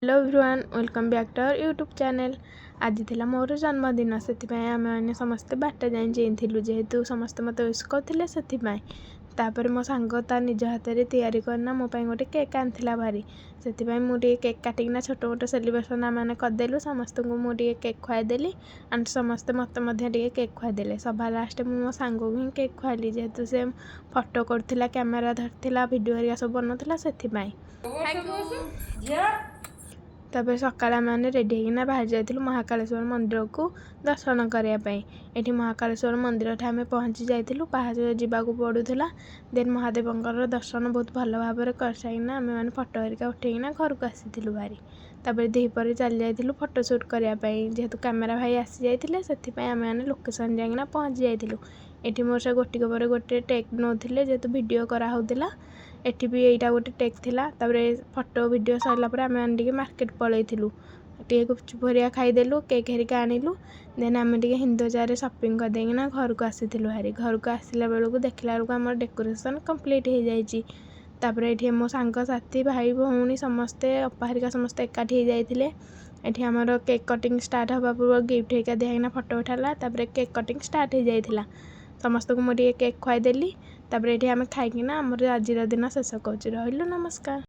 Hello everyone, welcome back to our YouTube channel. आज थिला मोर जन्मदिन से आम मैंने समस्ते बाट जाए जेलु जेहेतु समस्ते मत विश करते से मो सांग ता निज हाथ में तैयारी करना मोपाई गोटे केक आनी भारी से मुझे केक काटिकना छोट मोट सेलिब्रेशन आम मैंने करदेलु। समस्त को मुझे केक खुआदेली एंड समस्ते मत केक खुआदेले। सभा लास्ट मो सांग को ही केक खुआली जेहेतु से फोटो करथिला, कैमेरा धरथिला, वीडियो हरिया सब बनौथिला से तापर सकाळ मैंने रेडी होना बाहर जाइलु महाकालेश्वर मंदिर को दर्शन करने। ये महाकालेश्वर मंदिर ठाम आम पहुँची जाइलु, पहाड़ जावाक पड़ूला। देन महादेव दर्शन बहुत भल भाव कर साइना आम मैंने फोटो हरिका उठेना घर को आसीलु भारी। तापर दीपर चली जाइलु फोटोशूट करने जेहेतु कैमेरा भाई आसी जाते से आम मैंने लोकेशन जाइना पहुँची जाइलु। ये मोर से गोटे पर गोटे टेक नौले जेहेतु वीडियो कराला। एटी भी यहीटा गोटे टेक थिला। तापरे फोटो वीडियो सरला पर आम मैंने मार्केट पलैलु, गुपचुप हरिया खाईदेलु, केक हरिका आनिलु। देन आम हिंदुजार शॉपिंग करदेना घर को आसीलु भारी। घर को आसला बेलू देखला बेलू आम डेकोरेशन कंप्लीट हो जाइए। तापर ये मो सांग साथी भाई भौणी समस्ते अपा हरिका समस्ते एकाठी हो जाते। ये आमर केक कटिंग स्टार्ट हवा पूर्व गिफ्ट हरिका दिखाना फोटो उठाला। तापर केक कटिंग स्टार्ट हो जाता समस्त को मुझे केक खुआदेली। तापर ये आम खाइकिना आमर आज दिन शेष कर। नमस्कार।